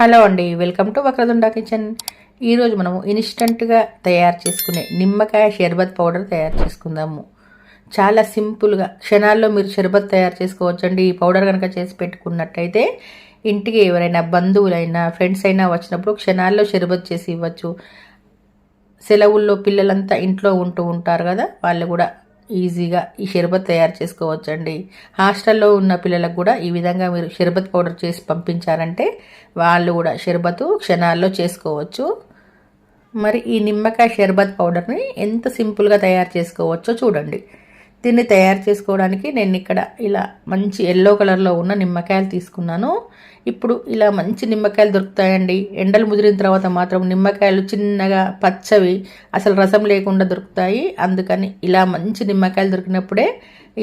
Hello అండి, welcome to Vakratunda kitchen. ఈరోజు మనము ఇన్స్టెంట్గా తయారు చేసుకునే నిమ్మకాయ షర్బత్ పౌడర్ తయారు చేసుకుందాము. చాలా సింపుల్గా క్షణాల్లో మీరు షర్బత్ తయారు చేసుకోవచ్చండి. ఈ పౌడర్ కనుక చేసి పెట్టుకున్నట్టయితే ఇంటికి ఎవరైనా బంధువులైనా ఫ్రెండ్స్ అయినా వచ్చినప్పుడు క్షణాల్లో షర్బత్ చేసి ఇవ్వచ్చు. సెలవుల్లో పిల్లలంతా ఇంట్లో ఉంటూ ఉంటారు కదా, వాళ్ళు కూడా ఈజీగా ఈ షర్బత్ తయారు చేసుకోవచ్చండి. హాస్టల్లో ఉన్న పిల్లలకు కూడా ఈ విధంగా మీరు షర్బత్ పౌడర్ చేసి పంపించారంటే వాళ్ళు కూడా షర్బత్ క్షణాల్లో చేసుకోవచ్చు. మరి ఈ నిమ్మకాయ షర్బత్ పౌడర్ని ఎంత సింపుల్గా తయారు చేసుకోవచ్చో చూడండి. దీన్ని తయారు చేసుకోవడానికి నేను ఇక్కడ ఇలా మంచి ఎల్లో కలర్లో ఉన్న నిమ్మకాయలు తీసుకున్నాను. ఇప్పుడు ఇలా మంచి నిమ్మకాయలు దొరుకుతాయండి. ఎండలు ముదిరిన తర్వాత మాత్రం నిమ్మకాయలు చిన్నగా పచ్చవి అసలు రసం లేకుండా దొరుకుతాయి. అందుకని ఇలా మంచి నిమ్మకాయలు దొరికినప్పుడే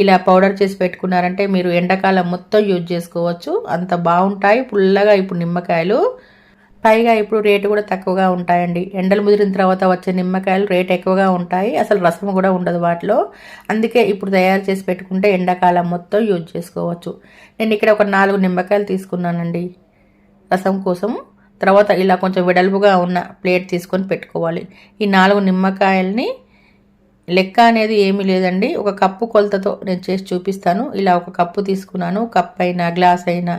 ఇలా పౌడర్ చేసి పెట్టుకున్నారంటే మీరు ఎండాకాలం మొత్తం యూజ్ చేసుకోవచ్చు. అంత బాగుంటాయి పుల్లగా ఇప్పుడు నిమ్మకాయలు. పైగా ఇప్పుడు రేటు కూడా తక్కువగా ఉంటాయండి. ఎండలు ముదిరిన తర్వాత వచ్చే నిమ్మకాయలు రేట్ ఎక్కువగా ఉంటాయి, అసలు రసం కూడా ఉండదు వాటిలో. అందుకే ఇప్పుడు తయారు చేసి పెట్టుకుంటే ఎండాకాలం మొత్తం యూజ్ చేసుకోవచ్చు. నేను ఇక్కడ ఒక 4 నిమ్మకాయలు తీసుకున్నానండి రసం కోసం. తర్వాత ఇలా కొంచెం వెడల్పుగా ఉన్న ప్లేట్ తీసుకొని పెట్టుకోవాలి. ఈ 4 నిమ్మకాయల్ని లెక్క అనేది ఏమీ లేదండి, ఒక కప్పు కొలతతో నేను చేసి చూపిస్తాను. ఇలా ఒక కప్పు తీసుకున్నాను. కప్ అయినా గ్లాస్ అయినా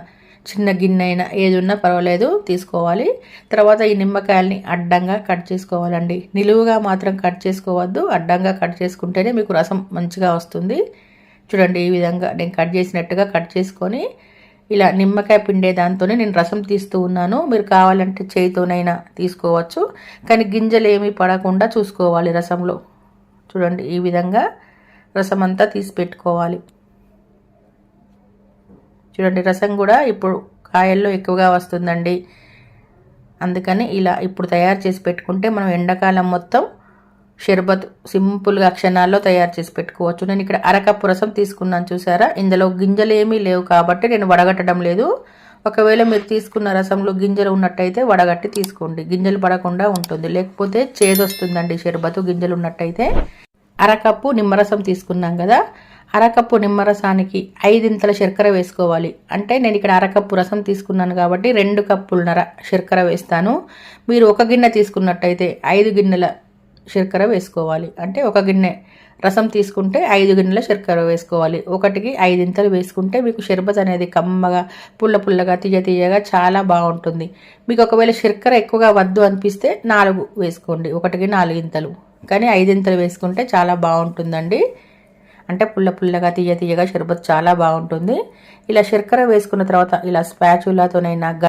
చిన్న గిన్నె అయినా ఏది ఉన్నా పర్వాలేదు తీసుకోవాలి. తర్వాత ఈ నిమ్మకాయల్ని అడ్డంగా కట్ చేసుకోవాలండి. నిలువుగా మాత్రం కట్ చేసుకోవద్దు, అడ్డంగా కట్ చేసుకుంటేనే మీకు రసం మంచిగా వస్తుంది. చూడండి, ఈ విధంగా నేను కట్ చేసినట్టుగా కట్ చేసుకొని ఇలా నిమ్మకాయ పిండే దాంతోనే నేను రసం తీస్తూ ఉన్నాను. మీరు కావాలంటే చేయితోనైనా తీసుకోవచ్చు, కానీ గింజలు ఏమీ పడకుండా చూసుకోవాలి రసంలో. చూడండి, ఈ విధంగా రసం అంతా తీసి పెట్టుకోవాలి. చూడండి, రసం కూడా ఇప్పుడు కాయల్లో ఎక్కువగా వస్తుందండి. అందుకని ఇలా ఇప్పుడు తయారు చేసి పెట్టుకుంటే మనం ఎండాకాలం మొత్తం షర్బత్ సింపుల్గా క్షణాల్లో తయారు చేసి పెట్టుకోవచ్చు. నేను ఇక్కడ అరకప్పు రసం తీసుకున్నాను, చూసారా. ఇందులో గింజలు ఏమీ లేవు కాబట్టి నేను వడగట్టడం లేదు. ఒకవేళ మీరు తీసుకున్న రసంలో గింజలు ఉన్నట్టయితే వడగట్టి తీసుకోండి, గింజలు పడకుండా ఉంటుంది. లేకపోతే చేదొస్తుందండి షర్బత్ గింజలు ఉన్నట్టయితే. అరకప్పు నిమ్మరసం తీసుకున్నాం కదా, అరకప్పు నిమ్మరసానికి 5 శర్కర వేసుకోవాలి. అంటే నేను ఇక్కడ అరకప్పు రసం తీసుకున్నాను కాబట్టి 2 కప్పులన్నర శర్కర వేస్తాను. మీరు ఒక గిన్నె తీసుకున్నట్టయితే 5 గిన్నెల శర్కర వేసుకోవాలి. అంటే ఒక గిన్నె రసం తీసుకుంటే 5 గిన్నెల శర్కర వేసుకోవాలి. ఒకటికి 5 వేసుకుంటే మీకు షర్బత్ అనేది కమ్మగా పుల్ల పుల్లగా తీయ తీయగా చాలా బాగుంటుంది. మీకు ఒకవేళ శర్కర ఎక్కువగా వద్దు అనిపిస్తే 4 వేసుకోండి, ఒకటికి 4 కానీ 5 వేసుకుంటే చాలా బాగుంటుందండి. అంటే పుల్ల పుల్లగా తీయ తీయగా షర్బత్ చాలా బాగుంటుంది. ఇలా శర్కర వేసుకున్న తర్వాత ఇలా స్పాచులాతోనైనా